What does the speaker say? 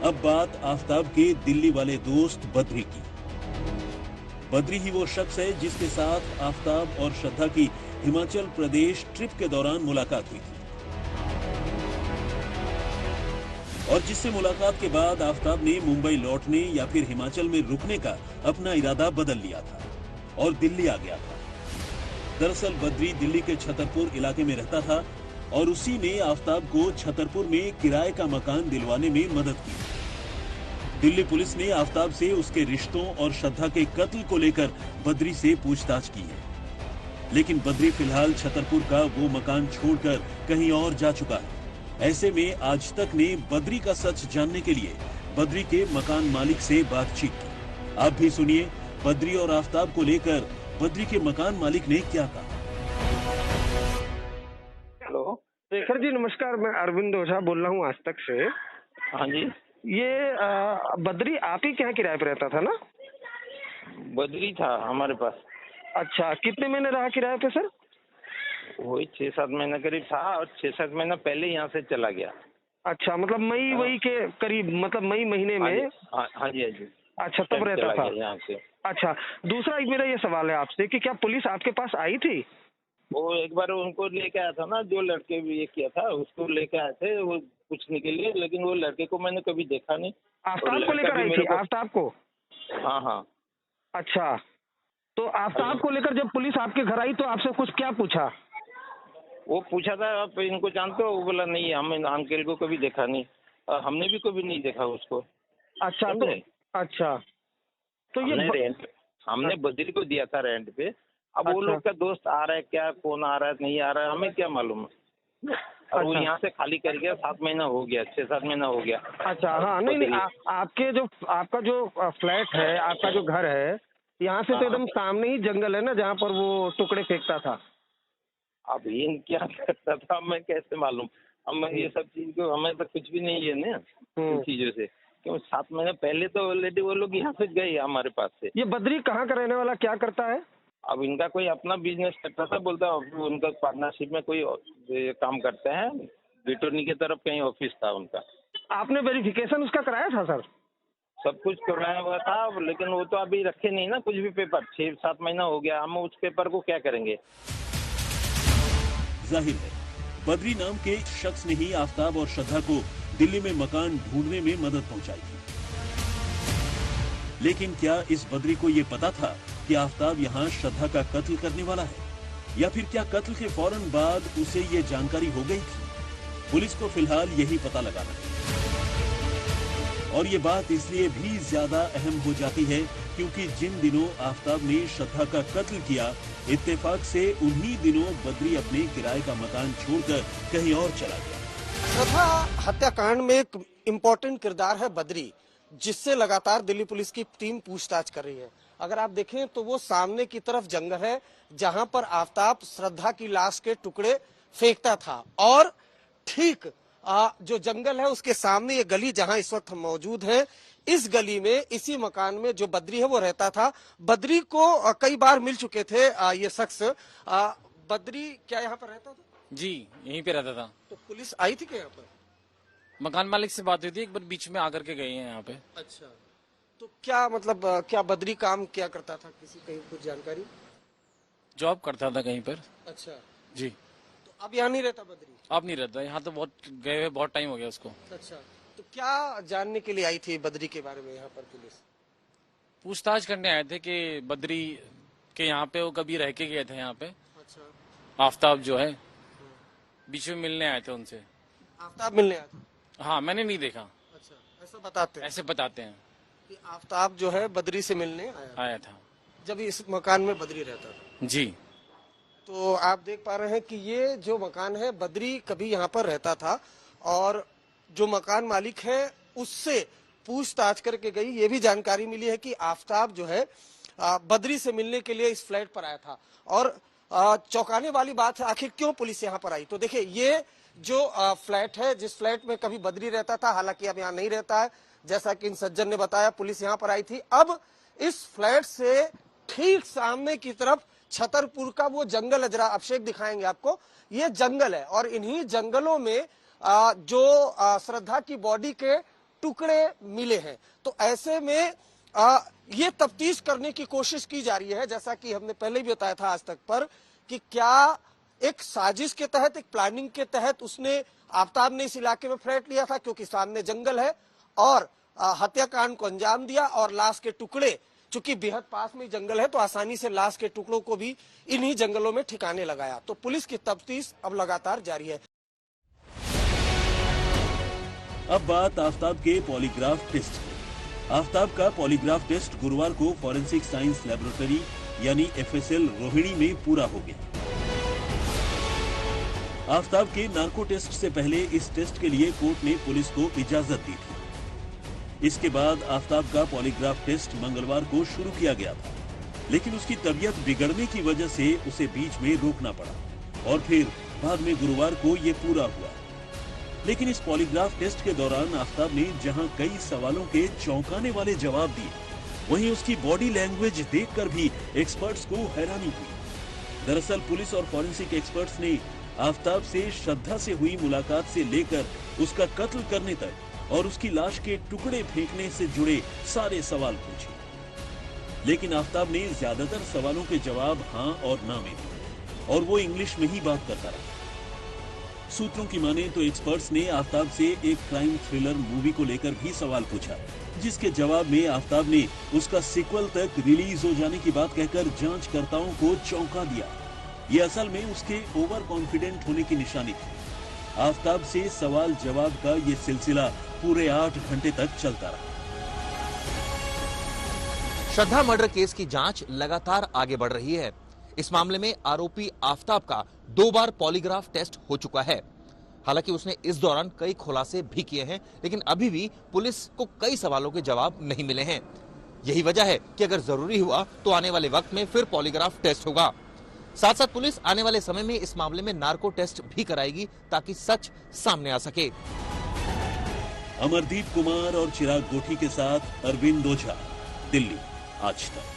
अब बात आफताब के दिल्ली वाले दोस्त बद्री की। बद्री ही वो शख्स है जिसके साथ आफताब और श्रद्धा की हिमाचल प्रदेश ट्रिप के दौरान मुलाकात हुई थी और जिससे मुलाकात के बाद आफताब ने मुंबई लौटने या फिर हिमाचल में रुकने का अपना इरादा बदल लिया था और दिल्ली आ गया था। दरअसल बद्री दिल्ली के छतरपुर इलाके में रहता था और उसी ने आफताब को छतरपुर में किराए का मकान दिलवाने में मदद की। दिल्ली पुलिस ने आफताब से उसके रिश्तों और श्रद्धा के कत्ल को लेकर बद्री से पूछताछ की है, लेकिन बद्री फिलहाल छतरपुर का वो मकान छोड़कर कहीं और जा चुका है। ऐसे में आज तक ने बद्री का सच जानने के लिए बद्री के मकान मालिक से बातचीत की। आप भी सुनिए बद्री और आफताब को लेकर बद्री के मकान मालिक ने क्या कहा। हेलो। शेखर जी नमस्कार, मैं अरविंद ओझा बोल रहा हूँ आज तक से। हाँ जी। ये बद्री आप ही के यहाँ किराए पे रहता था ना? बद्री था हमारे पास। अच्छा, कितने महीने रहा किराए पे सर? वही 6-7 महीना करीब था और 6-7 महीना पहले यहाँ से चला गया। अच्छा, मतलब मई वही के करीब, मतलब मई महीने में? हाँ जी हाँ जी। अच्छा, तब रहता था यहाँ से। अच्छा, दूसरा एक मेरा ये सवाल है आपसे कि क्या पुलिस आपके पास आई थी? वो एक बार उनको लेके आया था ना, जो लड़के भी ये किया था उसको लेके आए थे वो पूछने के लिए, लेकिन वो लड़के को मैंने कभी देखा नहीं। आफताब को लेकर आई थी? आफताब को? हाँ हाँ। अच्छा, तो आफताब को लेकर जब पुलिस आपके घर आई तो आपसे कुछ क्या पूछा? वो पूछा था आप इनको जानते हो? वो बोला नहीं, हमने अंकल को कभी देखा नहीं और हमने भी कभी नहीं देखा उसको। अच्छा तो अच्छा तो ये हमने बद्री को दिया था रेंट पे। अब वो लोग का दोस्त आ रहा है क्या, कौन आ रहा है नहीं आ रहा है, हमें क्या मालूम है। और वो यहाँ से खाली कर गया, 7 महीना हो गया, 6-7 महीना हो गया। अच्छा हाँ, नहीं आपका जो फ्लैट है, आपका जो घर है, यहाँ से तो एकदम सामने ही जंगल है ना जहाँ पर वो टुकड़े फेंकता था। अब ये क्या करता था हमें कैसे मालूम? हम ये सब चीज को हमें तो कुछ भी नहीं है ना इन चीजों से। क्यों 7 महीने पहले तो ऑलरेडी वो लोग यहाँ से गए हमारे पास से। ये बद्री कहाँ का रहने वाला, क्या करता है? अब इनका कोई अपना बिजनेस करता था, बोलता उनका पार्टनरशिप में कोई काम करते हैं, बिटोरनी की तरफ कहीं ऑफिस था उनका। आपने वेरिफिकेशन उसका कराया था सर? सब कुछ कराया हुआ था, लेकिन वो तो अभी रखे नहीं ना कुछ भी पेपर। 6-7 महीना हो गया, हम उस पेपर को क्या करेंगे? जाहिर है बद्री नाम के शख्स ने ही आफताब और श्रद्धा को दिल्ली में मकान ढूंढने में मदद पहुंचाई थी। लेकिन क्या इस बद्री को यह पता था कि आफताब यहाँ श्रद्धा का कत्ल करने वाला है, या फिर क्या कत्ल के फौरन बाद उसे ये जानकारी हो गई थी? पुलिस को फिलहाल यही पता लगाना है और ये बात इसलिए भी ज्यादा अहम हो जाती है क्योंकि जिन दिनों आफताब ने श्रद्धा का कत्ल किया, इत्तेफाक से उन्हीं दिनों बद्री अपने किराए का मकान छोड़कर कहीं और चला गया। श्रद्धा हत्याकांड में एक इम्पोर्टेंट किरदार है बद्री, जिससे लगातार दिल्ली पुलिस की टीम पूछताछ कर रही है। अगर आप देखें तो वो सामने की तरफ जंगल है जहां पर आफताब श्रद्धा की लाश के टुकड़े फेंकता था और ठीक जो जंगल है उसके सामने ये गली जहां इस वक्त हम मौजूद हैं, इस गली में इसी मकान में जो बद्री है वो रहता था। बद्री को कई बार मिल चुके थे ये शख्स। बद्री क्या यहाँ पर रहता था? जी यहीं पे रहता था। तो पुलिस आई थी क्या यहाँ पर? मकान मालिक से बात हुई थी, एक बार बीच में आकर के गए हैं यहाँ पे। अच्छा, तो क्या मतलब क्या बद्री काम क्या करता था, किसी कहीं कुछ जानकारी? जॉब करता था कहीं पर। अच्छा जी। तो अब यहाँ नहीं रहता बद्री? अब नहीं रहता यहाँ, तो बहुत गए हुए बहुत टाइम हो गया उसको। अच्छा, तो क्या जानने के लिए आई थी बद्री के बारे में यहाँ पर पुलिस? पूछताछ करने आए थे कि बद्री के यहाँ पे वो कभी रह के गए थे यहाँ पे। अच्छा, आफताब जो है बीच में मिलने आए थे उनसे। आफताब मिलने आया था? हाँ मैंने नहीं देखा। अच्छा, ऐसा बताते हैं? ऐसे बताते हैं कि आफताब जो है बद्री से मिलने आया था जब इस मकान में बद्री रहता था। जी। तो आप देख पा रहे हैं कि ये जो मकान है बद्री कभी यहाँ पर रहता था और जो मकान मालिक है उससे पूछताछ करके गई, ये भी जानकारी मिली है कि आफताब जो है बद्री से मिलने के लिए इस फ्लैट पर आया था। और चौंकाने वाली बात है, आखिर क्यों पुलिस यहाँ पर आई? तो देखिए ये जो फ्लैट है, जिस फ्लैट में कभी बद्री रहता था, हालांकि अब यहाँ नहीं रहता है, जैसा कि इन सज्जन ने बताया, पुलिस यहाँ पर आई थी। अब इस फ्लैट से ठीक सामने की तरफ छतरपुर का वो जंगल है, जरा अभिषेक दिखाएंगे आपको। ये जंगल है और इन्हीं जंगलों में जो श्रद्धा की बॉडी के टुकड़े मिले हैं। तो ऐसे में ये तफ्तीश करने की कोशिश की जा रही है, जैसा कि हमने पहले भी बताया था आज तक पर, कि क्या एक साजिश के तहत, एक प्लानिंग के तहत उसने, आफ्ताब ने इस इलाके में फ्लैट लिया था क्योंकि सामने जंगल है, और हत्याकांड को अंजाम दिया, और लाश के टुकड़े, चूंकि बेहद पास में जंगल है तो आसानी से लाश के टुकड़ों को भी इन्हीं जंगलों में ठिकाने लगाया। तो पुलिस की तफ्तीश अब लगातार जारी है। अब बात आफ्ताब के पॉलीग्राफ टेस्ट की। आफ्ताब का पॉलीग्राफ टेस्ट गुरुवार को फॉरेंसिक साइंस लैबोरेटरी यानी FSL रोहिणी में पूरा हो गया। आफ्ताब के नार्को टेस्ट से पहले इस टेस्ट के लिए कोर्ट ने पुलिस को इजाजत दी थी। इसके बाद आफ्ताब का पॉलीग्राफ टेस्ट मंगलवार को शुरू किया गया था, लेकिन उसकी तबीयत बिगड़ने की वजह से उसे बीच में रोकना पड़ा और फिर बाद में गुरुवार को ये पूरा हुआ। लेकिन इस पॉलीग्राफ टेस्ट के दौरान आफ्ताब ने जहां कई सवालों के चौंकाने वाले जवाब दिए, वहीं उसकी बॉडी लैंग्वेज देखकर भी एक्सपर्ट्स को हैरानी हुई। दरअसल पुलिस और फॉरेंसिक एक्सपर्ट्स ने आफ्ताब से श्रद्धा से हुई मुलाकात से लेकर उसका कत्ल करने तक और उसकी लाश के टुकड़े फेंकने से जुड़े सारे सवाल पूछे, लेकिन आफ्ताब ने ज्यादातर सवालों के जवाब हां और ना में दिए और वो इंग्लिश में ही बात करता रहा। सूत्रों की माने तो एक्सपर्ट्स ने आफ्ताब से एक क्राइम थ्रिलर मूवी को लेकर भी सवाल पूछा, जिसके जवाब में आफ्ताब ने उसका सीक्वल तक रिलीज हो जाने की बात कहकर जांचकर्ताओं को चौंका दिया। ये असल में उसके ओवर कॉन्फिडेंट होने की निशानी थी। आफ्ताब से सवाल जवाब का ये सिलसिला पूरे 8 घंटे तक चलता रहा। श्रद्धा मर्डर केस की जांच लगातार आगे बढ़ रही है। इस मामले में आरोपी आफ्ताब का 2 बार पॉलीग्राफ टेस्ट हो चुका है। हालांकि उसने इस दौरान कई खुलासे भी किए हैं, लेकिन अभी भी पुलिस को कई सवालों के जवाब नहीं मिले हैं। यही वजह है कि अगर जरूरी हुआ तो आने वाले वक्त में फिर पॉलीग्राफ टेस्ट होगा। साथ साथ पुलिस आने वाले समय में इस मामले में नार्को टेस्ट भी कराएगी ताकि सच सामने आ सके। अमरदीप कुमार और चिराग गोठी के साथ अरविंद ओझा, दिल्ली, आज तक।